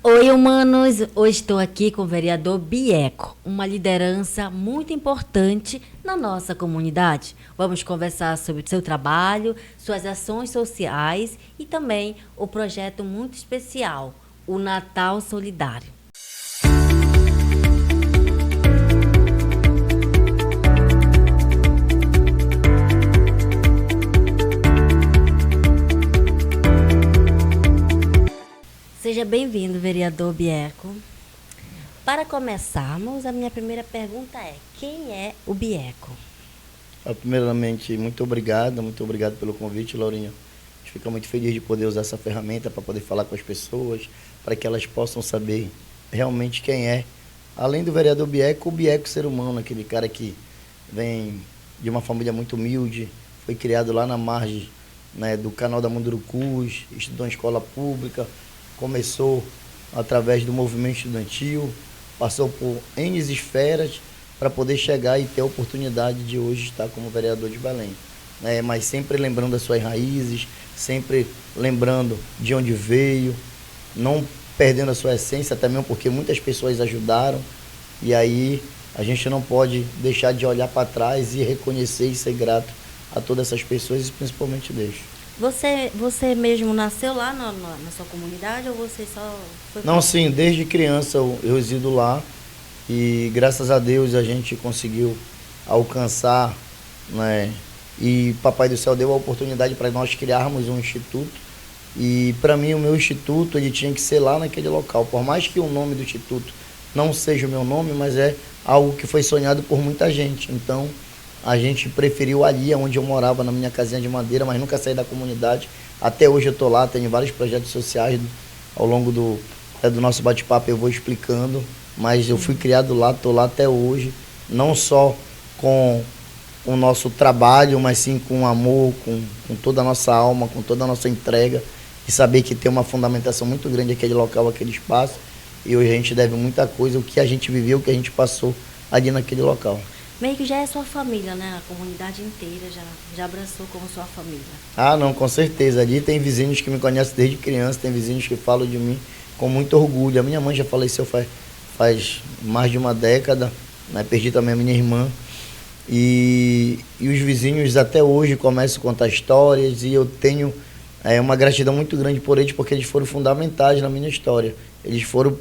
Oi, humanos! Hoje estou aqui com o vereador Bieco, uma liderança muito importante na nossa comunidade. Vamos conversar sobre o seu trabalho, suas ações sociais e também o projeto muito especial, o Natal Solidário. Seja bem-vindo, vereador Bieco. Para começarmos, a minha primeira pergunta é: quem é o Bieco? Primeiramente, muito obrigado pelo convite, Laurinha. A gente fica muito feliz de poder usar essa ferramenta para poder falar com as pessoas, para que elas possam saber realmente quem é. Além do vereador Bieco, o Bieco ser humano, aquele cara que vem de uma família muito humilde, foi criado lá na margem, né, do canal da Mundurucus, estudou em escola pública, começou através do movimento estudantil, passou por N esferas para poder chegar e ter a oportunidade de hoje estar como vereador de Belém. Mas sempre lembrando das suas raízes, sempre lembrando de onde veio, não perdendo a sua essência, até mesmo porque muitas pessoas ajudaram, e aí a gente não pode deixar de olhar para trás e reconhecer e ser grato a todas essas pessoas e principalmente Deus. Você mesmo nasceu lá na sua comunidade ou você só foi... Não, sim, desde criança eu resido lá e graças a Deus a gente conseguiu alcançar, né? E Papai do Céu deu a oportunidade para nós criarmos um instituto. E para mim o meu instituto ele tinha que ser lá naquele local. Por mais que o nome do instituto não seja o meu nome, mas é algo que foi sonhado por muita gente. Então a gente preferiu ali onde eu morava, na minha casinha de madeira, mas nunca saí da comunidade. Até hoje eu estou lá, tenho vários projetos sociais. Ao longo do nosso bate-papo eu vou explicando, mas eu fui criado lá, estou lá até hoje, não só com o nosso trabalho, mas sim com amor, com toda a nossa alma, com toda a nossa entrega, e saber que tem uma fundamentação muito grande aquele local, aquele espaço, e hoje a gente deve muita coisa, o que a gente viveu, o que a gente passou ali naquele local. Meio que já é sua família, né? A comunidade inteira já abraçou como sua família. Ah, não, com certeza. Ali tem vizinhos que me conhecem desde criança, tem vizinhos que falam de mim com muito orgulho. A minha mãe já faleceu faz mais de uma década, né? Perdi também a minha irmã. E os vizinhos até hoje começam a contar histórias e eu tenho uma gratidão muito grande por eles, porque eles foram fundamentais na minha história. Eles foram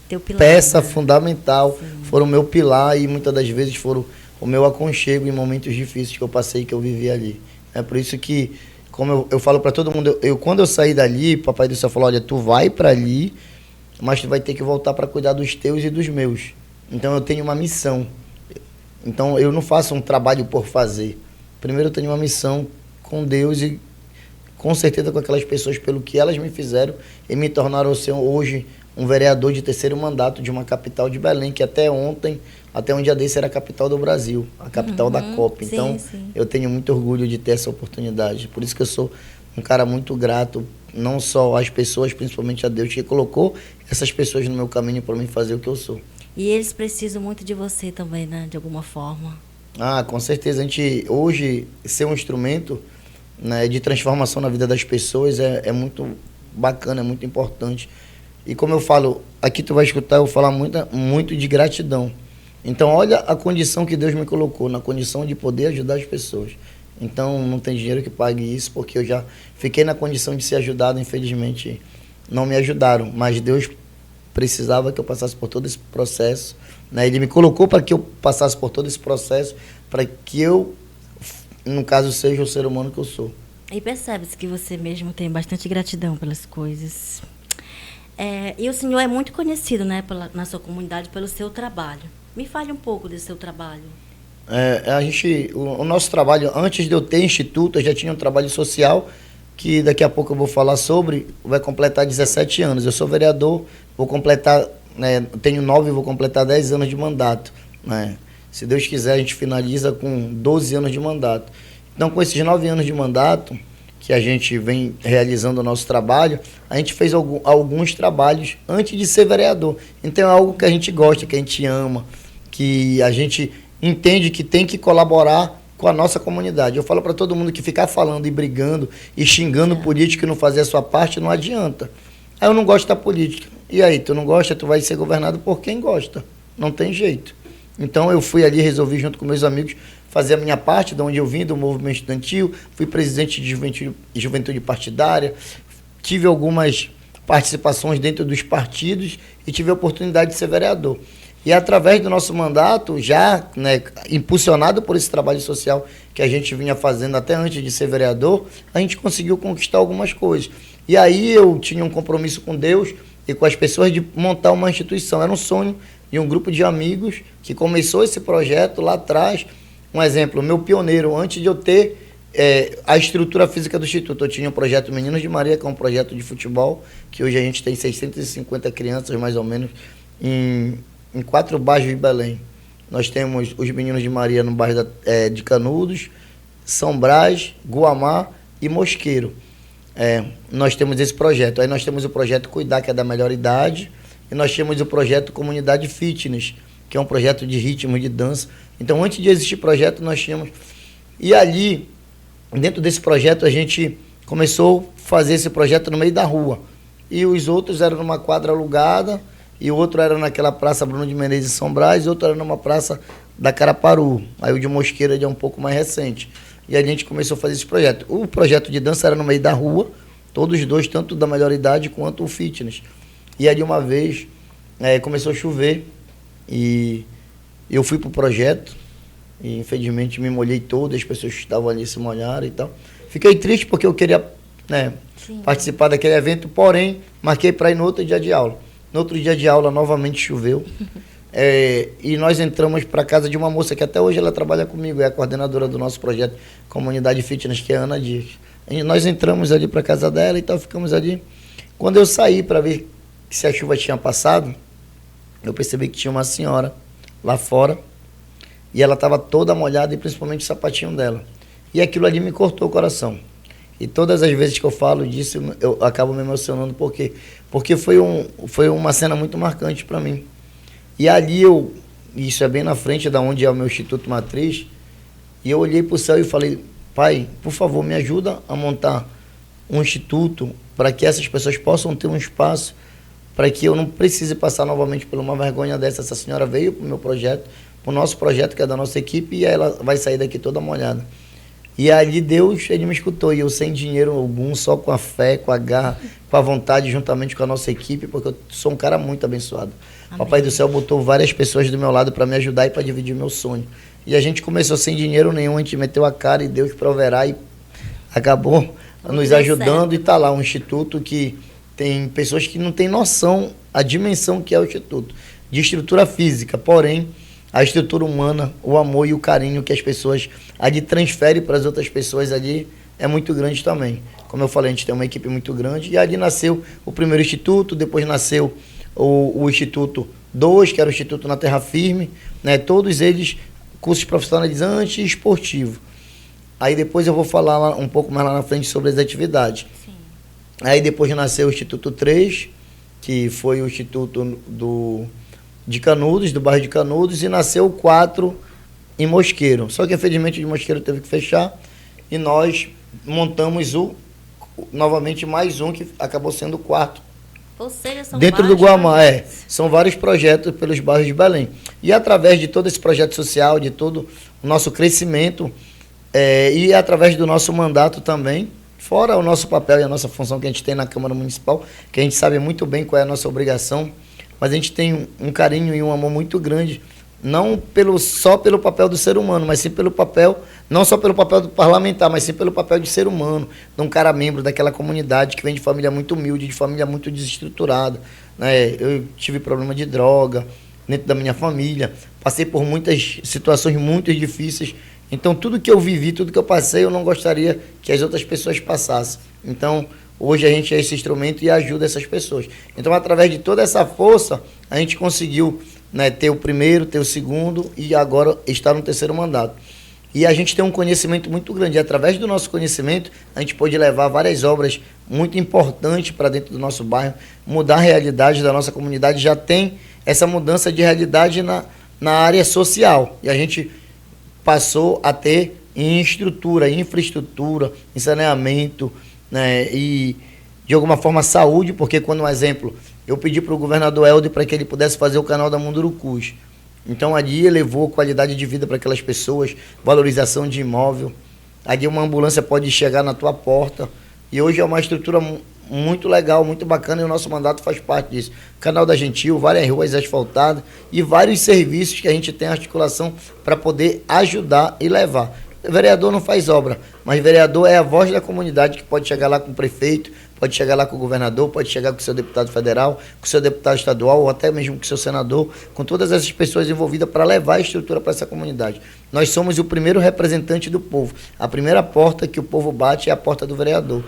Teu pilar, peça né? Fundamental, Sim. Foram o meu pilar e muitas das vezes foram o meu aconchego em momentos difíceis que eu passei, que eu vivi ali. É por isso que, como eu falo para todo mundo, quando eu saí dali, Papai do Céu falou: olha, tu vai para ali, mas tu vai ter que voltar para cuidar dos teus e dos meus. Então eu tenho uma missão. Então eu não faço um trabalho por fazer. Primeiro eu tenho uma missão com Deus e com certeza com aquelas pessoas pelo que elas me fizeram e me tornaram hoje um vereador de terceiro mandato de uma capital de Belém, que até ontem, até um dia desse, era a capital do Brasil, a capital da Copa. Então, sim. eu tenho muito orgulho de ter essa oportunidade. Por isso que eu sou um cara muito grato, não só às pessoas, principalmente a Deus, que colocou essas pessoas no meu caminho para mim fazer o que eu sou. E eles precisam muito de você também, né? De alguma forma. Ah, com certeza. A gente, hoje, ser um instrumento, né, de transformação na vida das pessoas é muito bacana, é muito importante. E como eu falo, aqui tu vai escutar eu falar muito de gratidão. Então, olha a condição que Deus me colocou, na condição de poder ajudar as pessoas. Então, não tem dinheiro que pague isso, porque eu já fiquei na condição de ser ajudado, infelizmente não me ajudaram. Mas Deus precisava que eu passasse por todo esse processo, né? Ele me colocou para que eu passasse por todo esse processo, para que eu, no caso, seja o ser humano que eu sou. E percebe-se que você mesmo tem bastante gratidão pelas coisas. E o senhor é muito conhecido, né, na sua comunidade pelo seu trabalho. Me fale um pouco desse seu trabalho. O nosso trabalho, antes de eu ter instituto, eu já tinha um trabalho social, que daqui a pouco eu vou falar sobre, vai completar 17 anos. Eu sou vereador, vou completar, né, tenho 9, vou completar 10 anos de mandato, né? Se Deus quiser, a gente finaliza com 12 anos de mandato. Então, com esses 9 anos de mandato, que a gente vem realizando o nosso trabalho, a gente fez alguns trabalhos antes de ser vereador. Então é algo que a gente gosta, que a gente ama, que a gente entende que tem que colaborar com a nossa comunidade. Eu falo para todo mundo que ficar falando e brigando e xingando político e não fazer a sua parte não adianta. Aí eu não gosto da política. E aí, tu não gosta, tu vai ser governado por quem gosta. Não tem jeito. Então eu fui ali, resolvi junto com meus amigos fazer a minha parte, de onde eu vim, do movimento estudantil, fui presidente de juventude partidária, tive algumas participações dentro dos partidos e tive a oportunidade de ser vereador. E através do nosso mandato, já, né, impulsionado por esse trabalho social que a gente vinha fazendo até antes de ser vereador, a gente conseguiu conquistar algumas coisas. E aí eu tinha um compromisso com Deus e com as pessoas de montar uma instituição. Era um sonho de um grupo de amigos que começou esse projeto lá atrás. Um exemplo, meu pioneiro, antes de eu ter a estrutura física do Instituto, eu tinha o projeto Meninos de Maria, que é um projeto de futebol, que hoje a gente tem 650 crianças, mais ou menos, em 4 bairros de Belém. Nós temos os Meninos de Maria no bairro de Canudos, São Brás, Guamá e Mosqueiro. Nós temos esse projeto. Aí nós temos o projeto Cuidar, que é da melhor idade, e nós temos o projeto Comunidade Fitness, que é um projeto de ritmo, de dança. Então, antes de existir projeto, nós tínhamos... E ali, dentro desse projeto, a gente começou a fazer esse projeto no meio da rua. E os outros eram numa quadra alugada, e o outro era naquela praça Bruno de Menezes em São Brás, e outro era numa praça da Caraparu. Aí o de Mosqueira é um pouco mais recente. E a gente começou a fazer esse projeto. O projeto de dança era no meio da rua, todos dois, tanto da melhor idade quanto o fitness. E aí, uma vez, começou a chover, e eu fui para o projeto, e infelizmente me molhei todo, as pessoas que estavam ali se molharam e tal. Fiquei triste porque eu queria participar daquele evento, porém, marquei para ir no outro dia de aula. No outro dia de aula, novamente choveu. E nós entramos para a casa de uma moça que até hoje ela trabalha comigo, é a coordenadora do nosso projeto Comunidade Fitness, que é a Ana Dias. E nós entramos ali para a casa dela e tal, ficamos ali. Quando eu saí para ver se a chuva tinha passado, eu percebi que tinha uma senhora lá fora e ela estava toda molhada, e principalmente o sapatinho dela. E aquilo ali me cortou o coração. E todas as vezes que eu falo disso, eu acabo me emocionando. Por quê? Porque foi uma cena muito marcante para mim. E ali isso é bem na frente da onde é o meu Instituto Matriz, e eu olhei para o céu e falei: Pai, por favor, me ajuda a montar um instituto para que essas pessoas possam ter um espaço, para que eu não precise passar novamente por uma vergonha dessa. Essa senhora veio para o meu projeto, para o nosso projeto, que é da nossa equipe, e ela vai sair daqui toda molhada. E ali Deus, ele me escutou, e eu sem dinheiro algum, só com a fé, com a garra, com a vontade, juntamente com a nossa equipe, porque eu sou um cara muito abençoado. Amém. Papai do céu botou várias pessoas do meu lado para me ajudar e para dividir o meu sonho. E a gente começou sem dinheiro nenhum, a gente meteu a cara e Deus proverá, e acabou nos ajudando. E está lá um instituto que tem pessoas que não têm noção a dimensão que é o instituto, de estrutura física, porém a estrutura humana, o amor e o carinho que as pessoas ali transferem para as outras pessoas ali é muito grande também. Como eu falei, a gente tem uma equipe muito grande, e ali nasceu o primeiro instituto, depois nasceu o Instituto 2, que era o Instituto na Terra Firme, né? Todos eles cursos profissionalizantes e esportivos. Aí depois eu vou falar um pouco mais lá na frente sobre as atividades. Sim. Aí depois nasceu o Instituto 3, que foi o Instituto de Canudos, do bairro de Canudos, e nasceu o 4 em Mosqueiro. Só que, infelizmente, o de Mosqueiro teve que fechar, e nós montamos novamente mais um, que acabou sendo o 4. Ou seja, são dentro do Guamá, são vários projetos pelos bairros de Belém. E através de todo esse projeto social, de todo o nosso crescimento, e através do nosso mandato também, fora o nosso papel e a nossa função que a gente tem na Câmara Municipal, que a gente sabe muito bem qual é a nossa obrigação, mas a gente tem um carinho e um amor muito grande, não só pelo papel do ser humano, mas sim pelo papel, não só pelo papel do parlamentar, mas sim pelo papel de ser humano, de um cara membro daquela comunidade que vem de família muito humilde, de família muito desestruturada, né? Eu tive problema de droga dentro da minha família, passei por muitas situações muito difíceis, então tudo que eu vivi, tudo que eu passei, eu não gostaria que as outras pessoas passassem. Então, hoje a gente é esse instrumento e ajuda essas pessoas. Então, através de toda essa força, a gente conseguiu, né, ter o primeiro, ter o segundo e agora estar no terceiro mandato. E a gente tem um conhecimento muito grande. E através do nosso conhecimento, a gente pode levar várias obras muito importantes para dentro do nosso bairro, mudar a realidade da nossa comunidade. Já tem essa mudança de realidade na área social. E a gente passou a ter em estrutura, infraestrutura, em saneamento, né, e de alguma forma saúde, porque quando, um exemplo, eu pedi para o governador Helder para que ele pudesse fazer o canal da Mundurucus. Então, ali elevou qualidade de vida para aquelas pessoas, valorização de imóvel. Ali uma ambulância pode chegar na tua porta. E hoje é uma estrutura muito legal, muito bacana, e o nosso mandato faz parte disso. Canal da Gentil, várias ruas asfaltadas e vários serviços que a gente tem articulação para poder ajudar e levar. O vereador não faz obra, mas o vereador é a voz da comunidade que pode chegar lá com o prefeito, pode chegar lá com o governador, pode chegar com o seu deputado federal, com o seu deputado estadual, ou até mesmo com o seu senador, com todas essas pessoas envolvidas para levar a estrutura para essa comunidade. Nós somos o primeiro representante do povo. A primeira porta que o povo bate é a porta do vereador.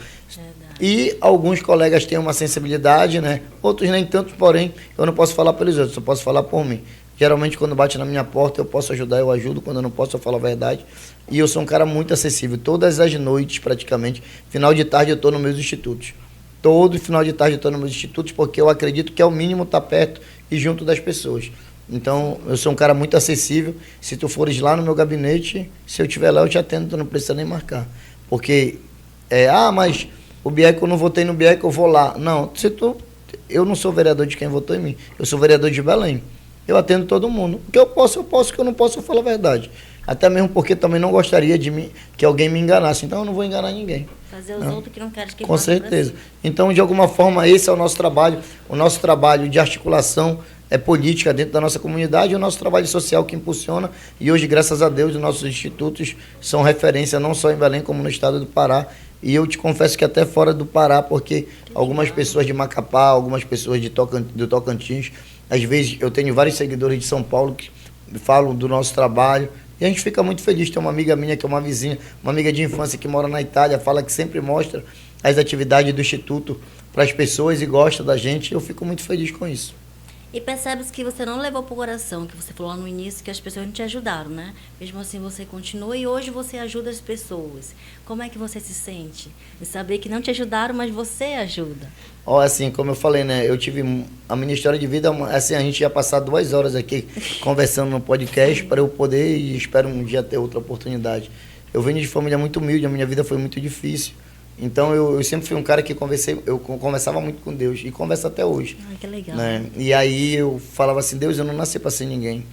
E alguns colegas têm uma sensibilidade, né? Outros nem tanto, porém, eu não posso falar pelos outros, eu posso falar por mim. Geralmente, quando bate na minha porta, eu posso ajudar, eu ajudo. Quando eu não posso, eu falo a verdade. E eu sou um cara muito acessível. Todas as noites, praticamente, final de tarde, eu estou nos meus institutos. Todo final de tarde eu estou nos meus institutos, porque eu acredito que é o mínimo estar perto e junto das pessoas. Então, eu sou um cara muito acessível. Se tu fores lá no meu gabinete, se eu estiver lá, eu te atendo, tu não precisa nem marcar. Porque, mas o Bieco, eu não votei no Bieco, eu vou lá. Não, eu não sou vereador de quem votou em mim. Eu sou vereador de Belém. Eu atendo todo mundo. O que eu posso, o que eu não posso, eu falo a verdade. Até mesmo porque também não gostaria que alguém me enganasse. Então, eu não vou enganar ninguém. Fazer os outros que não querem que Com certeza. Então, de alguma forma, esse é o nosso trabalho. O nosso trabalho de articulação é política dentro da nossa comunidade, e o nosso trabalho social que impulsiona. E hoje, graças a Deus, os nossos institutos são referência não só em Belém, como no estado do Pará. E eu te confesso que até fora do Pará, porque algumas pessoas de Macapá, algumas pessoas do Tocantins, às vezes eu tenho vários seguidores de São Paulo que falam do nosso trabalho. E a gente fica muito feliz. Tem uma amiga minha que é uma vizinha, uma amiga de infância que mora na Itália, fala que sempre mostra as atividades do Instituto para as pessoas e gosta da gente. Eu fico muito feliz com isso. E percebes que você não levou para o coração, que você falou lá no início que as pessoas não te ajudaram, né? Mesmo assim você continua e hoje você ajuda as pessoas. Como é que você se sente? De saber que não te ajudaram, mas você ajuda. Assim, como eu falei, né? Eu tive a minha história de vida, assim, a gente ia passar 2 horas aqui conversando no podcast para eu poder e espero um dia ter outra oportunidade. Eu venho de família muito humilde, a minha vida foi muito difícil. Então, eu sempre fui um cara que eu conversava muito com Deus e converso até hoje. Ai, que legal. Né? E aí eu falava assim, Deus, eu não nasci para ser ninguém.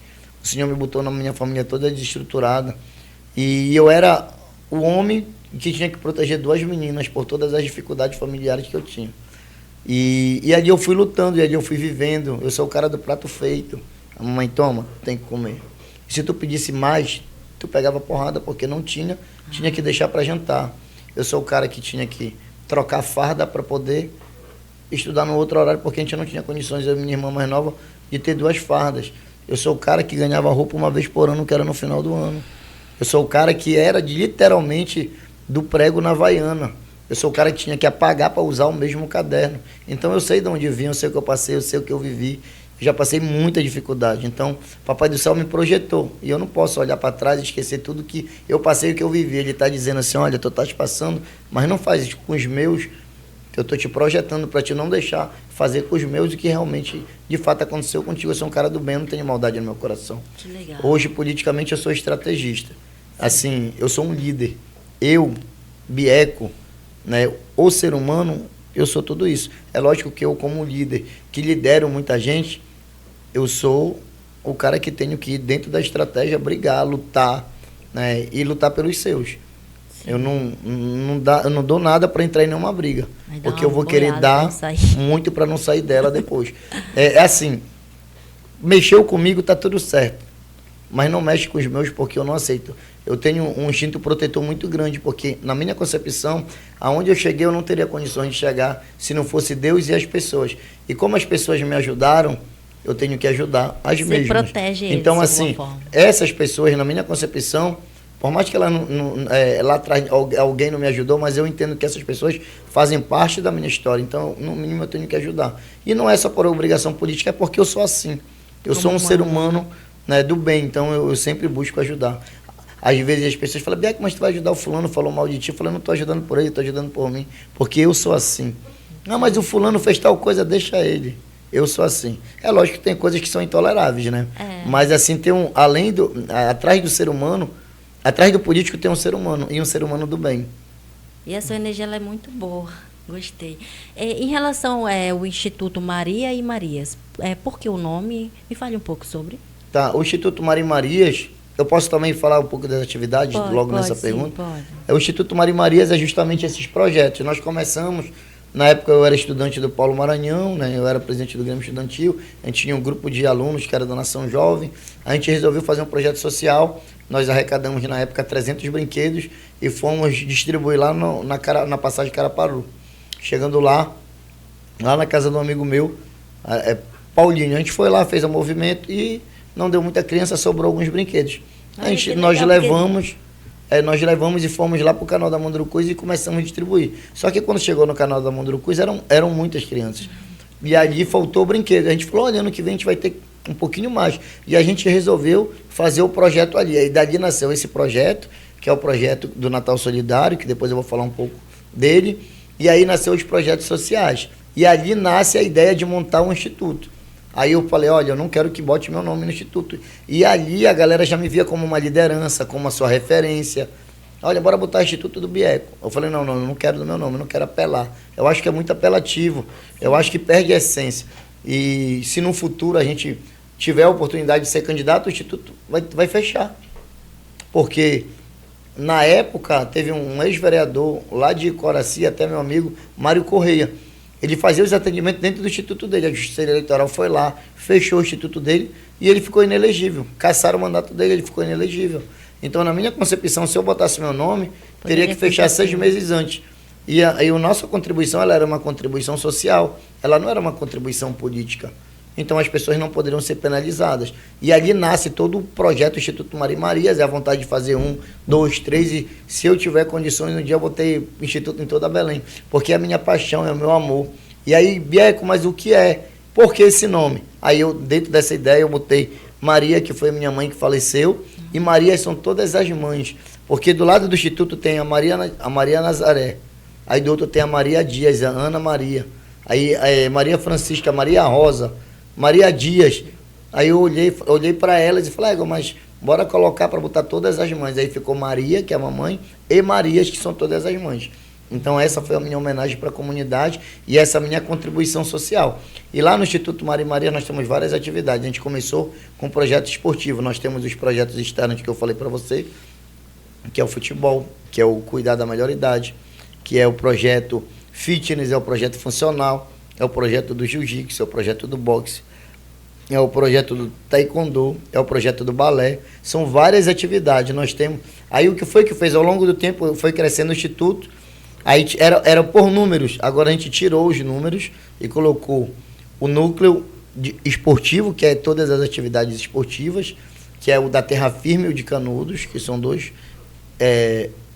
O Senhor me botou na minha família toda desestruturada. E eu era o homem que tinha que proteger 2 meninas por todas as dificuldades familiares que eu tinha. E ali eu fui lutando, e ali eu fui vivendo. Eu sou o cara do prato feito. A mamãe, toma, tem que comer. E se tu pedisse mais, tu pegava porrada, porque não tinha que deixar para jantar. Eu sou o cara que tinha que trocar farda para poder estudar no outro horário, porque a gente não tinha condições, eu e minha irmã mais nova, de ter 2 fardas. Eu sou o cara que ganhava roupa uma vez por ano, que era no final do ano. Eu sou o cara que era literalmente do prego na Havaiana. Eu sou o cara que tinha que apagar para usar o mesmo caderno. Então eu sei de onde vim, eu sei o que eu passei, eu sei o que eu vivi. Eu já passei muita dificuldade. Então, Papai do Céu me projetou. E eu não posso olhar para trás e esquecer tudo que eu passei e o que eu vivi. Ele está dizendo assim, olha, tu estás passando, mas não faz isso com os meus. Eu estou te projetando para te não deixar fazer com os meus o que realmente, de fato, aconteceu contigo. Eu sou um cara do bem, eu não tenho maldade no meu coração. Que legal. Hoje, politicamente, eu sou estrategista. Assim, eu sou um líder. Eu, Bieco, né, o ser humano, eu sou tudo isso. É lógico que eu, como líder, que lidero muita gente, eu sou o cara que tenho que ir dentro da estratégia, brigar, lutar, né, e lutar pelos seus. Sim. Eu não dou nada para entrar em nenhuma briga, porque eu vou querer dar muito para não sair dela depois. É assim, mexeu comigo, tá tudo certo, mas não mexe com os meus porque eu não aceito. Eu tenho um instinto protetor muito grande, porque na minha concepção, aonde eu cheguei, eu não teria condições de chegar se não fosse Deus e as pessoas. E como as pessoas me ajudaram, eu tenho que ajudar as mesmas. Você protege eles, então, assim, essas pessoas, na minha concepção, por mais que lá atrás alguém não me ajudou, mas eu entendo que essas pessoas fazem parte da minha história. Então, no mínimo, eu tenho que ajudar. E não é só por obrigação política, é porque eu sou assim. Eu sou um ser humano, né, do bem, então eu sempre busco ajudar. Às vezes as pessoas falam, Bieco, mas tu vai ajudar o fulano, falou mal de ti. Eu falo, não estou ajudando por ele, estou ajudando por mim, porque eu sou assim. Não, mas o fulano fez tal coisa, deixa ele. Eu sou assim. É lógico que tem coisas que são intoleráveis, né? Mas assim, atrás do ser humano, atrás do político tem um ser humano, e um ser humano do bem. E a sua energia ela é muito boa. Gostei. Em relação ao Instituto Maria e Marias, por que o nome? Me fale um pouco sobre. Tá, o Instituto Maria e Marias, eu posso também falar um pouco das atividades logo nessa pergunta? Pode. O Instituto Maria e Marias é justamente esses projetos. Nós começamos, na época eu era estudante do Paulo Maranhão, né? Eu era presidente do Grêmio Estudantil, a gente tinha um grupo de alunos que era da Nação Jovem, a gente resolveu fazer um projeto social, nós arrecadamos na época 300 brinquedos e fomos distribuir lá na passagem Caraparu. Chegando lá na casa de um amigo meu, Paulinho, a gente foi lá, fez o movimento e não deu muita criança, sobrou alguns brinquedos. Nós levamos e fomos lá para o canal da Mundurucus e começamos a distribuir. Só que quando chegou no canal da Mundurucus eram muitas crianças. E ali faltou o brinquedo. A gente falou, olha, ano que vem a gente vai ter um pouquinho mais. E a gente resolveu fazer o projeto ali. Aí dali nasceu esse projeto, que é o projeto do Natal Solidário, que depois eu vou falar um pouco dele. E aí nasceu os projetos sociais. E ali nasce a ideia de montar um instituto. Aí eu falei, olha, eu não quero que bote meu nome no instituto. E ali a galera já me via como uma liderança, como a sua referência. Olha, bora botar o Instituto do Bieco. Eu falei, não, eu não quero do meu nome, eu não quero apelar. Eu acho que é muito apelativo, eu acho que perde a essência. E se no futuro a gente tiver a oportunidade de ser candidato, o instituto vai fechar. Porque na época teve um ex-vereador lá de Coraci, até meu amigo Mário Correia. Ele fazia os atendimentos dentro do instituto dele. A Justiça Eleitoral foi lá, fechou o instituto dele e ele ficou inelegível. Cassaram o mandato dele, ele ficou inelegível. Então, na minha concepção, se eu botasse meu nome, teria que fechar 6 meses antes. E a nossa contribuição, ela era uma contribuição social, ela não era uma contribuição política. Então, as pessoas não poderiam ser penalizadas. E ali nasce todo o projeto Instituto Maria e Marias, é a vontade de fazer 1, 2, 3, e se eu tiver condições, um dia eu vou ter instituto em toda Belém, porque é a minha paixão, é o meu amor. E aí, Bieco, mas o que é? Por que esse nome? Aí eu, dentro dessa ideia, eu botei Maria, que foi minha mãe que faleceu, e Maria são todas as mães, porque do lado do instituto tem a Maria Nazaré, aí do outro tem a Maria Dias, a Ana Maria, aí Maria Francisca, Maria Rosa, Maria Dias. Aí eu olhei para elas e falei, mas bora colocar para botar todas as mães. Aí ficou Maria, que é a mamãe, e Marias, que são todas as mães. Então essa foi a minha homenagem para a comunidade e essa minha contribuição social. E lá no Instituto Maria e Maria nós temos várias atividades. A gente começou com um projeto esportivo. Nós temos os projetos externos que eu falei para você, que é o futebol, que é o cuidar da melhor idade, que é o projeto fitness, é o projeto funcional, é o projeto do jiu-jitsu, é o projeto do boxe, é o projeto do taekwondo, é o projeto do balé. São várias atividades. Nós temos. Aí o que foi que fez? Ao longo do tempo foi crescendo o instituto. Aí era por números. Agora a gente tirou os números e colocou o núcleo esportivo, que é todas as atividades esportivas, que é o da Terra Firme e o de Canudos, que são dois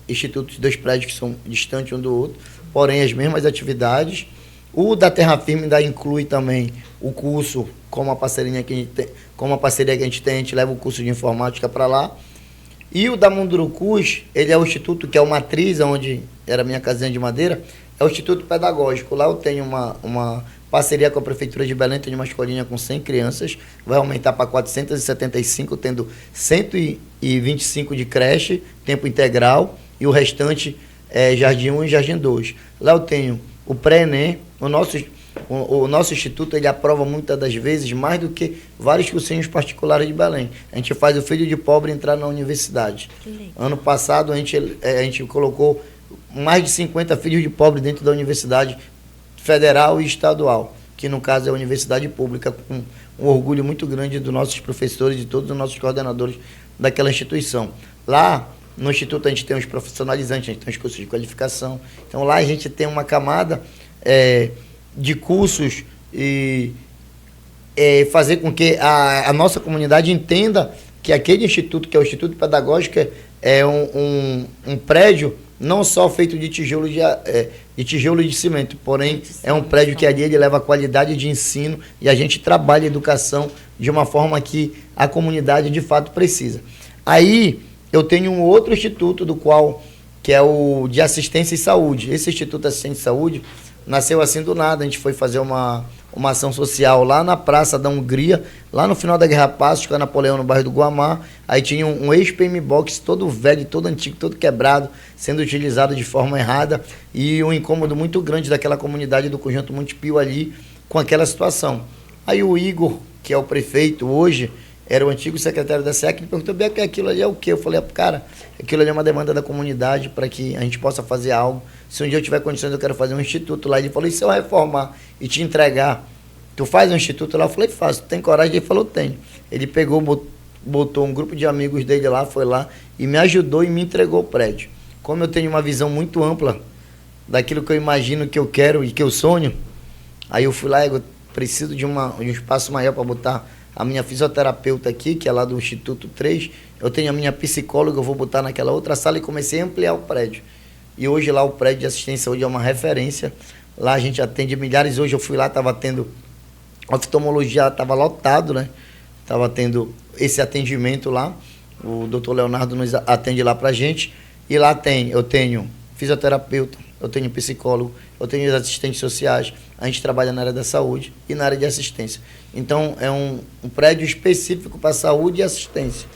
institutos, 2 prédios que são distantes um do outro, porém as mesmas atividades. O da Terra Firme ainda inclui também o curso, como a parceria que a gente tem, a gente leva o curso de informática para lá. E o da Mundurucus, ele é o instituto que é uma matriz, onde era a minha casinha de madeira, é o Instituto Pedagógico. Lá eu tenho uma parceria com a Prefeitura de Belém, tenho uma escolinha com 100 crianças, vai aumentar para 475, tendo 125 de creche, tempo integral, e o restante é Jardim 1 e Jardim 2. Lá eu tenho o pré-ENEM, o nosso instituto ele aprova muitas das vezes mais do que vários cursinhos particulares de Belém. A gente faz o filho de pobre entrar na universidade. Ano passado a gente colocou mais de 50 filhos de pobre dentro da universidade federal e estadual, que no caso é a universidade pública, com um orgulho muito grande dos nossos professores e de todos os nossos coordenadores daquela instituição. Lá no instituto a gente tem os profissionalizantes, a gente tem os cursos de qualificação. Então lá a gente tem uma camada de cursos e fazer com que a nossa comunidade entenda que aquele instituto, que é o Instituto Pedagógico, é um prédio não só feito de tijolo e de cimento, porém é um prédio que ali ele leva a qualidade de ensino e a gente trabalha a educação de uma forma que a comunidade de fato precisa. Aí eu tenho um outro instituto que é o de assistência e saúde. Esse Instituto de Assistência e Saúde nasceu assim do nada. A gente foi fazer uma uma ação social lá na Praça da Hungria, lá no final da Guerra Pacífica, Napoleão, no bairro do Guamá. Aí tinha um ex-PM Box todo velho, todo antigo, todo quebrado, sendo utilizado de forma errada, e um incômodo muito grande daquela comunidade do Conjunto Monte Pio ali com aquela situação. Aí o Igor, que é o prefeito hoje, era o antigo secretário da SEAC, me perguntou, Beco, aquilo ali é o quê? Eu falei, cara, aquilo ali é uma demanda da comunidade para que a gente possa fazer algo. Se um dia eu tiver condições, eu quero fazer um instituto lá. Ele falou, e se eu reformar e te entregar, tu faz um instituto lá? Eu falei, faço. Tu tem coragem? Ele falou, tenho. Ele pegou, botou um grupo de amigos dele lá, foi lá e me ajudou e me entregou o prédio. Como eu tenho uma visão muito ampla daquilo que eu imagino que eu quero e que eu sonho, aí eu fui lá, eu preciso de um espaço maior para botar a minha fisioterapeuta aqui, que é lá do Instituto 3, eu tenho a minha psicóloga, eu vou botar naquela outra sala, e comecei a ampliar o prédio. E hoje lá o prédio de assistência hoje é uma referência, lá a gente atende milhares. Hoje eu fui lá, estava tendo oftalmologia, estava lotado, né? Estava tendo esse atendimento lá, o doutor Leonardo nos atende lá pra gente, e lá eu tenho fisioterapeuta, eu tenho psicólogo, eu tenho os assistentes sociais, a gente trabalha na área da saúde e na área de assistência. Então, é um prédio específico para saúde e assistência.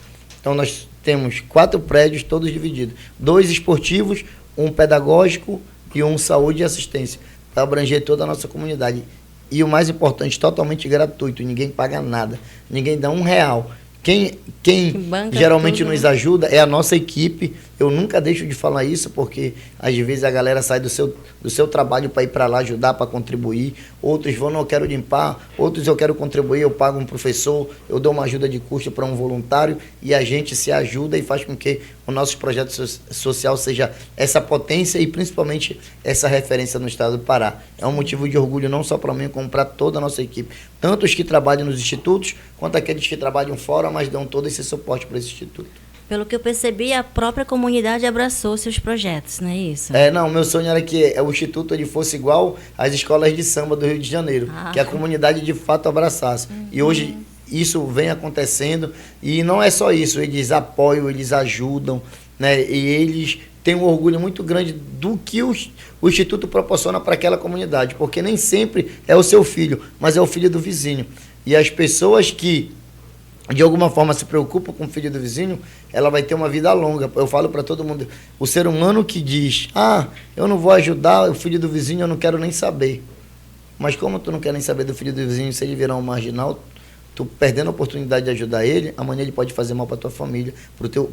Então, nós temos 4 prédios, todos divididos. 2 esportivos, um pedagógico e um saúde e assistência, para abranger toda a nossa comunidade. E o mais importante, totalmente gratuito, ninguém paga nada, ninguém dá R$1. Quem geralmente nos ajuda é a nossa equipe. Eu nunca deixo de falar isso, porque às vezes a galera sai do seu trabalho para ir para lá ajudar, para contribuir. Outros vão, não, eu quero limpar. Outros, eu quero contribuir, eu pago um professor, eu dou uma ajuda de custo para um voluntário, e a gente se ajuda e faz com que o nosso projeto social seja essa potência e principalmente essa referência no estado do Pará. É um motivo de orgulho não só para mim, como para toda a nossa equipe. Tanto os que trabalham nos institutos, quanto aqueles que trabalham fora, mas dão todo esse suporte para esse instituto. Pelo que eu percebi, a própria comunidade abraçou seus projetos, não é isso? Não, meu sonho era que o Instituto ele fosse igual às escolas de samba do Rio de Janeiro, que a comunidade de fato abraçasse. E hoje isso vem acontecendo, e não é só isso, eles apoiam, eles ajudam, né? E eles têm um orgulho muito grande do que o Instituto proporciona para aquela comunidade, porque nem sempre é o seu filho, mas é o filho do vizinho. E as pessoas que de alguma forma se preocupa com o filho do vizinho, ela vai ter uma vida longa. Eu falo para todo mundo, o ser humano que diz, eu não vou ajudar o filho do vizinho, eu não quero nem saber. Mas como tu não quer nem saber do filho do vizinho, se ele virar um marginal, tu perdendo a oportunidade de ajudar ele, amanhã ele pode fazer mal para tua família,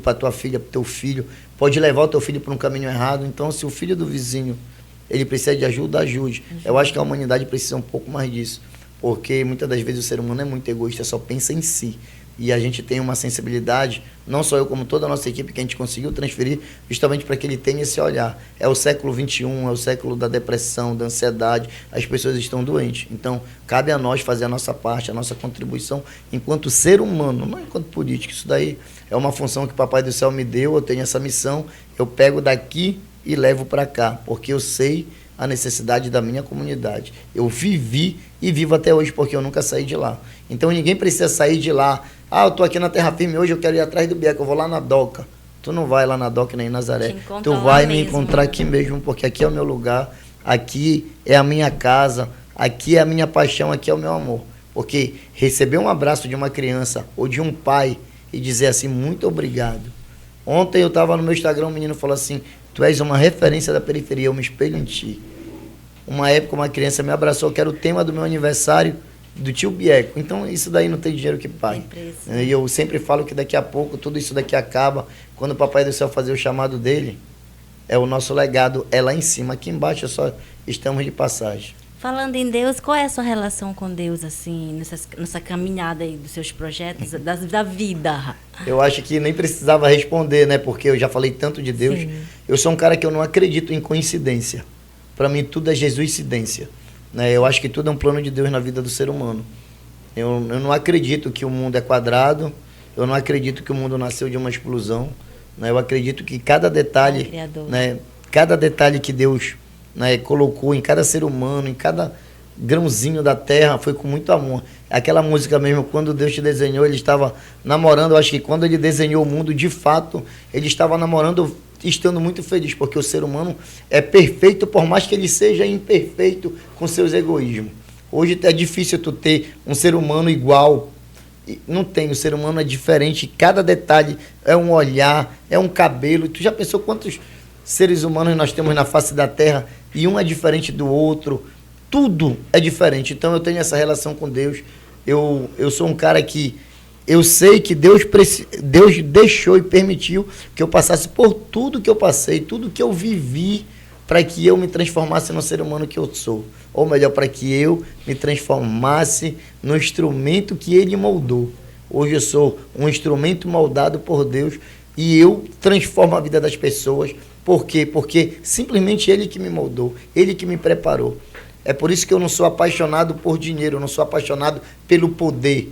para tua filha, para teu filho, pode levar o teu filho para um caminho errado. Então, se o filho do vizinho ele precisa de ajuda, ajude. Eu acho que a humanidade precisa um pouco mais disso, porque muitas das vezes o ser humano é muito egoísta, só pensa em si. E a gente tem uma sensibilidade, não só eu, como toda a nossa equipe, que a gente conseguiu transferir justamente para que ele tenha esse olhar. É o século XXI, é o século da depressão, da ansiedade, as pessoas estão doentes. Então, cabe a nós fazer a nossa parte, a nossa contribuição enquanto ser humano, não enquanto político. Isso daí é uma função que o Papai do Céu me deu, eu tenho essa missão, eu pego daqui e levo para cá, porque eu sei a necessidade da minha comunidade. Eu vivi e vivo até hoje, porque eu nunca saí de lá. Então, ninguém precisa sair de lá. Eu estou aqui na Terra Firme hoje, eu quero ir atrás do Beco, eu vou lá na Doca. Tu não vai lá na Doca nem em Nazaré. Tu vai me encontrar aqui mesmo, porque aqui é o meu lugar, aqui é a minha casa, aqui é a minha paixão, aqui é o meu amor. Porque receber um abraço de uma criança ou de um pai e dizer assim, muito obrigado. Ontem eu estava no meu Instagram, um menino falou assim, tu és uma referência da periferia, eu me espelho em ti. Uma época uma criança me abraçou, que era o tema do meu aniversário, do tio Bieco. Então, isso daí não tem dinheiro que pague. E eu sempre falo que daqui a pouco, tudo isso daqui acaba. Quando o Papai do Céu fazer o chamado dele, o nosso legado é lá em cima. Aqui embaixo só estamos de passagem. Falando em Deus, qual é a sua relação com Deus, assim, nessa caminhada aí dos seus projetos, da vida? Eu acho que nem precisava responder, né? Porque eu já falei tanto de Deus. Sim. Eu sou um cara que eu não acredito em coincidência. Para mim, tudo é Jesuicidência. Eu acho que tudo é um plano de Deus na vida do ser humano. Eu não acredito que o mundo é quadrado, eu não acredito que o mundo nasceu de uma explosão. Eu acredito que cada detalhe, cada detalhe que Deus colocou em cada ser humano, em cada grãozinho da terra, foi com muito amor. Aquela música mesmo, quando Deus te desenhou, ele estava namorando. Eu acho que quando ele desenhou o mundo, de fato, ele estava namorando, estando muito feliz, porque o ser humano é perfeito, por mais que ele seja imperfeito com seus egoísmos. Hoje é difícil tu ter um ser humano igual. Não tem, o ser humano é diferente, cada detalhe é um olhar, é um cabelo. Tu já pensou quantos seres humanos nós temos na face da Terra e um é diferente do outro? Tudo é diferente. Então eu tenho essa relação com Deus. Eu sou um cara que eu sei que Deus deixou e permitiu que eu passasse por tudo que eu passei, tudo que eu vivi, para que eu me transformasse no ser humano que eu sou. Ou melhor, para que eu me transformasse no instrumento que Ele moldou. Hoje eu sou um instrumento moldado por Deus e eu transformo a vida das pessoas. Por quê? Porque simplesmente Ele que me moldou, Ele que me preparou. É por isso que eu não sou apaixonado por dinheiro, eu não sou apaixonado pelo poder.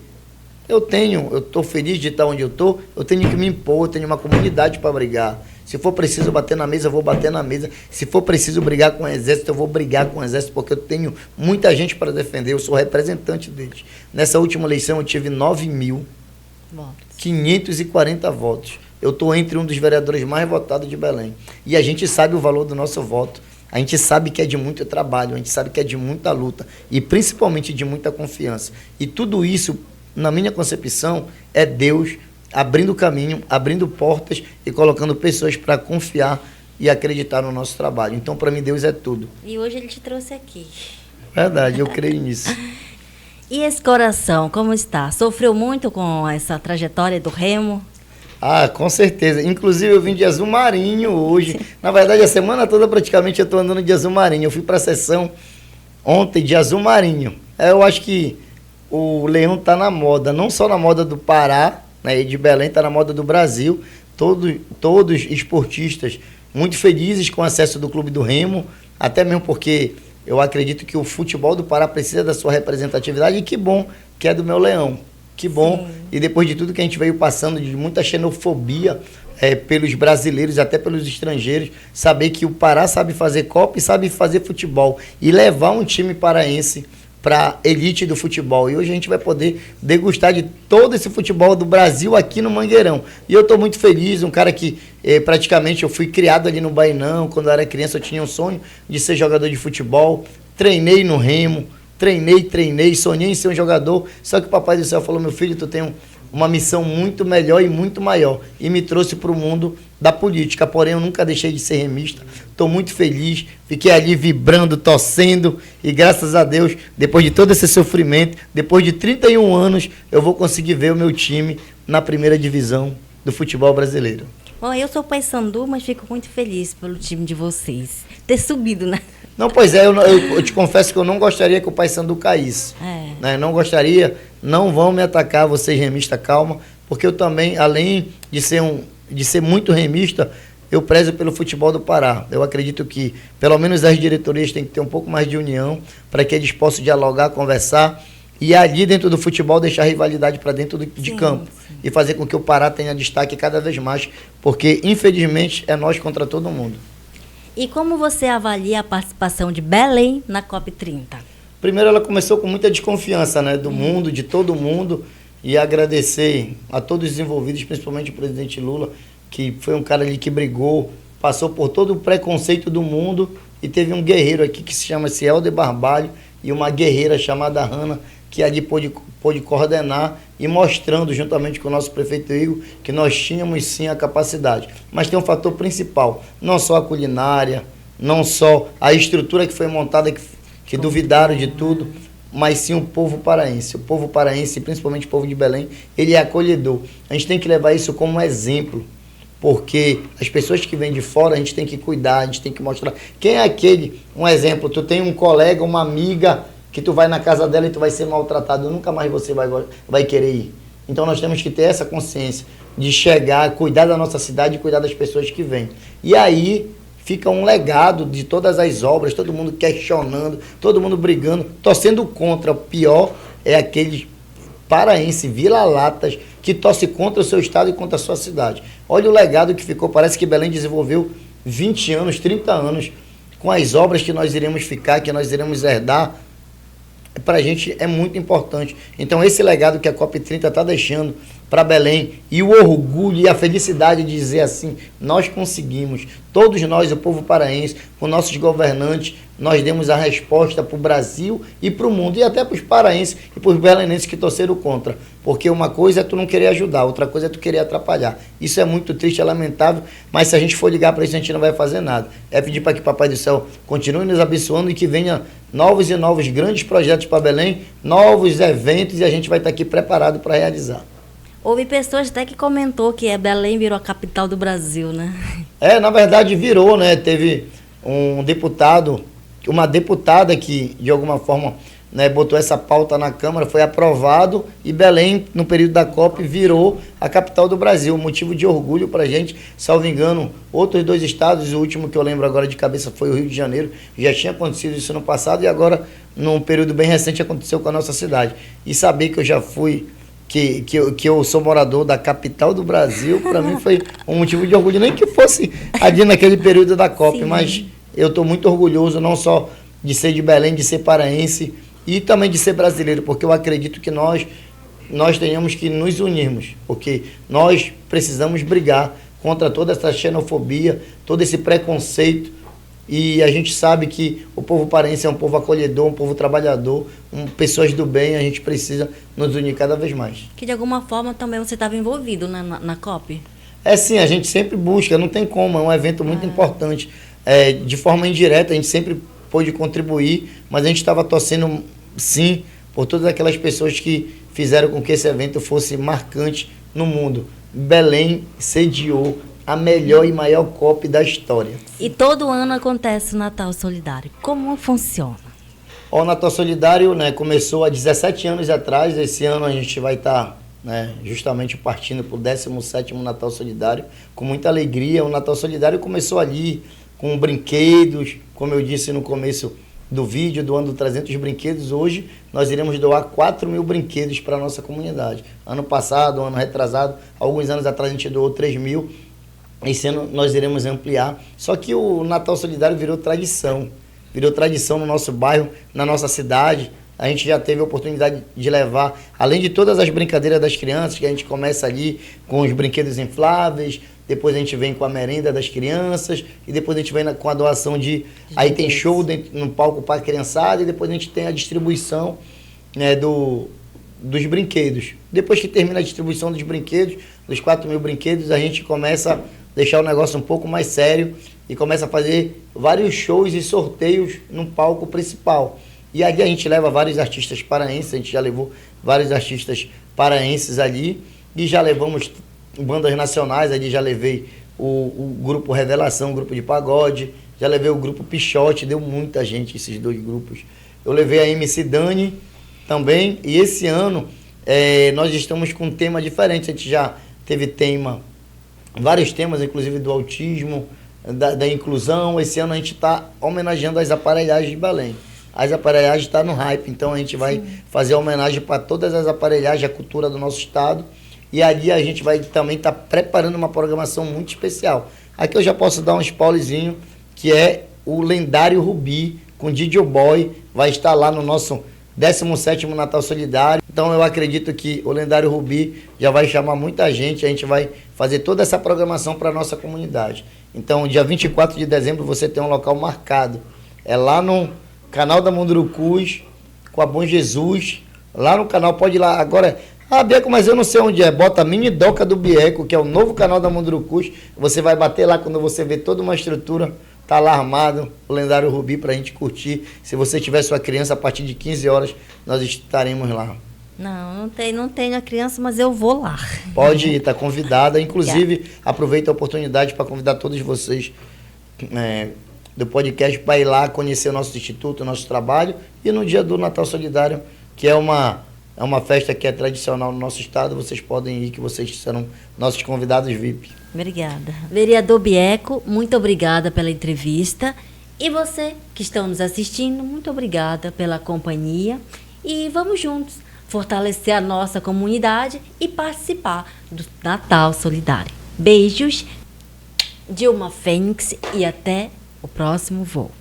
Eu estou feliz de estar onde eu tenho que me impor, eu tenho uma comunidade para brigar. Se for preciso bater na mesa, eu vou bater na mesa. Se for preciso brigar com o exército, eu vou brigar com o exército, porque eu tenho muita gente para defender, eu sou representante deles. Nessa última eleição eu tive 9.540 votos. Eu estou entre um dos vereadores mais votados de Belém. E a gente sabe o valor do nosso voto. A gente sabe que é de muito trabalho, a gente sabe que é de muita luta e principalmente de muita confiança. E tudo isso, na minha concepção, é Deus abrindo caminho, abrindo portas e colocando pessoas para confiar e acreditar no nosso trabalho. Então, para mim, Deus é tudo. E hoje Ele te trouxe aqui. Verdade, eu creio nisso. E esse coração, como está? Sofreu muito com essa trajetória do remo? Ah, com certeza. Inclusive, eu vim de azul marinho hoje. Na verdade, a semana toda, praticamente, eu estou andando de azul marinho. Eu fui para a sessão ontem de azul marinho. Eu acho que o leão está na moda, não só na moda do Pará, né, e de Belém, está na moda do Brasil. Todos esportistas muito felizes com o acesso do Clube do Remo, até mesmo porque eu acredito que o futebol do Pará precisa da sua representatividade, e que bom que é do meu leão. Que bom. Sim. E depois de tudo que a gente veio passando, de muita xenofobia pelos brasileiros, até pelos estrangeiros, saber que o Pará sabe fazer Copa e sabe fazer futebol e levar um time paraense para elite do futebol. E hoje a gente vai poder degustar de todo esse futebol do Brasil aqui no Mangueirão. E eu estou muito feliz, um cara que praticamente eu fui criado ali no Bainão. Quando eu era criança eu tinha um sonho de ser jogador de futebol, treinei no Remo, treinei, sonhei em ser um jogador, só que o Papai do Céu falou: meu filho, tu tem uma missão muito melhor e muito maior, e me trouxe para o mundo da política. Porém, eu nunca deixei de ser remista, estou muito feliz, fiquei ali vibrando, torcendo, e graças a Deus, depois de todo esse sofrimento, depois de 31 anos, eu vou conseguir ver o meu time na primeira divisão do futebol brasileiro. Bom, eu sou paysandu, mas fico muito feliz pelo time de vocês ter subido, né? Não, pois é, eu te confesso que eu não gostaria que o Paysandu caísse. Né? Não gostaria, não vão me atacar, vocês remistas, calma, porque eu também, além de ser muito remista, eu prezo pelo futebol do Pará. Eu acredito que, pelo menos as diretorias têm que ter um pouco mais de união, para que eles possam dialogar, conversar, e ali dentro do futebol deixar a rivalidade para dentro de campo. Sim. E fazer com que o Pará tenha destaque cada vez mais, porque, infelizmente, é nós contra todo mundo. E como você avalia a participação de Belém na COP30? Primeiro, ela começou com muita desconfiança, né, do mundo, de todo mundo, e agradecer a todos os envolvidos, principalmente o presidente Lula, que foi um cara ali que brigou, passou por todo o preconceito do mundo, e teve um guerreiro aqui que se chama Helder Barbalho, e uma guerreira chamada Hanna, que ali pôde coordenar e mostrando, juntamente com o nosso prefeito Igor, que nós tínhamos sim a capacidade. Mas tem um fator principal, não só a culinária, não só a estrutura que foi montada, que duvidaram de tudo, mas sim o povo paraense. O povo paraense, principalmente o povo de Belém, ele é acolhedor. A gente tem que levar isso como um exemplo, porque as pessoas que vêm de fora, a gente tem que cuidar, a gente tem que mostrar. Quem é aquele, um exemplo, tu tem um colega, uma amiga, que tu vai na casa dela e tu vai ser maltratado, nunca mais você vai querer ir. Então nós temos que ter essa consciência de chegar, cuidar da nossa cidade e cuidar das pessoas que vêm. E aí fica um legado de todas as obras, todo mundo questionando, todo mundo brigando, torcendo contra. O pior é aquele paraense, vira-latas, que torce contra o seu estado e contra a sua cidade. Olha o legado que ficou, parece que Belém desenvolveu 20 anos, 30 anos, com as obras que nós iremos ficar, que nós iremos herdar. Para a gente é muito importante. Então esse legado que a COP30 está deixando para Belém, e o orgulho e a felicidade de dizer assim, nós conseguimos, todos nós, o povo paraense, com nossos governantes, nós demos a resposta para o Brasil e para o mundo, e até para os paraenses e para os belenenses que torceram contra. Porque uma coisa é tu não querer ajudar, outra coisa é tu querer atrapalhar. Isso é muito triste, é lamentável, mas se a gente for ligar para isso, a gente não vai fazer nada. É pedir para que Papai do Céu continue nos abençoando e que venha novos e novos grandes projetos para Belém, novos eventos, e a gente vai estar aqui preparado para realizar. Houve pessoas até que comentou que Belém virou a capital do Brasil, né? Na verdade virou, né? Teve um deputado, uma deputada que, de alguma forma, né, botou essa pauta na Câmara, foi aprovado, e Belém, no período da COP, virou a capital do Brasil. Motivo de orgulho para a gente, salvo engano, outros 2 estados, o último que eu lembro agora de cabeça foi o Rio de Janeiro, já tinha acontecido isso no passado, e agora, num período bem recente, aconteceu com a nossa cidade. E saber que eu já fui, que eu sou morador da capital do Brasil, para mim foi um motivo de orgulho, nem que fosse ali naquele período da COP, sim, mas eu estou muito orgulhoso, não só de ser de Belém, de ser paraense, e também de ser brasileiro, porque eu acredito que nós tenhamos que nos unirmos, porque nós precisamos brigar contra toda essa xenofobia, todo esse preconceito, e a gente sabe que o povo paraense é um povo acolhedor, um povo trabalhador, pessoas do bem, a gente precisa nos unir cada vez mais. Que de alguma forma também você estava envolvido na COP? Sim, a gente sempre busca, não tem como, é um evento muito importante. De forma indireta, a gente sempre pôde contribuir, mas a gente estava torcendo, sim, por todas aquelas pessoas que fizeram com que esse evento fosse marcante no mundo. Belém sediou a melhor e maior COP da história. E todo ano acontece o Natal Solidário. Como funciona? O Natal Solidário, né, começou há 17 anos atrás. Esse ano a gente vai estar, né, justamente partindo para o 17º Natal Solidário, com muita alegria. O Natal Solidário começou ali com brinquedos, como eu disse no começo do vídeo, doando 300 brinquedos. Hoje nós iremos doar 4.000 brinquedos para a nossa comunidade. Ano passado, ano retrasado, alguns anos atrás a gente doou 3.000. Esse ano nós iremos ampliar. Só que o Natal Solidário virou tradição no nosso bairro, na nossa cidade. A gente já teve a oportunidade de levar, além de todas as brincadeiras das crianças, que a gente começa ali com os brinquedos infláveis, depois a gente vem com a merenda das crianças, e depois a gente vem com a doação de... Aí tem show no palco para a criançada, e depois a gente tem a distribuição, né, dos brinquedos. Depois que termina a distribuição dos brinquedos, dos 4.000 brinquedos, a gente começa a deixar o negócio um pouco mais sério e começa a fazer vários shows e sorteios no palco principal. E ali a gente leva vários artistas paraenses, a gente já levou vários artistas paraenses ali, e já levamos bandas nacionais. Ali já levei o grupo Revelação, grupo de pagode, já levei o grupo Pichote, deu muita gente esses 2 grupos. Eu levei a MC Dani também, e esse ano nós estamos com um tema diferente. A gente já teve vários temas, inclusive do autismo, da inclusão. Esse ano a gente está homenageando as aparelhagens de Belém. As aparelhagens estão no hype, então a gente vai fazer homenagem para todas as aparelhagens, a cultura do nosso estado. E ali a gente vai também estar preparando uma programação muito especial. Aqui eu já posso dar um spoilerzinho, que é o lendário Rubi, com DJ Boy, vai estar lá no nosso 17º Natal Solidário. Então eu acredito que o lendário Rubi já vai chamar muita gente, a gente vai fazer toda essa programação para a nossa comunidade. Então, dia 24 de dezembro você tem um local marcado. É lá no canal da Mundurucus, com a Bom Jesus, lá no canal, pode ir lá. Agora, Bieco, mas eu não sei onde é. Bota Mini Doca do Bieco, que é o novo canal da Mundurucus. Você vai bater lá quando você vê toda uma estrutura. Tá lá armado o lendário Rubi pra gente curtir. Se você tiver sua criança, a partir de 15 horas, nós estaremos lá. Não tenho a criança, mas eu vou lá. Pode ir, tá convidada. Inclusive, aproveita a oportunidade para convidar todos vocês do podcast para ir lá conhecer o nosso instituto, o nosso trabalho. E no dia do Natal Solidário, que é uma festa que é tradicional no nosso estado, vocês podem ir, que vocês serão nossos convidados VIP. Obrigada. Vereador Bieco, muito obrigada pela entrevista. E você que estão nos assistindo, muito obrigada pela companhia. E vamos juntos fortalecer a nossa comunidade e participar do Natal Solidário. Beijos, Dilma Fênix, e até o próximo voo.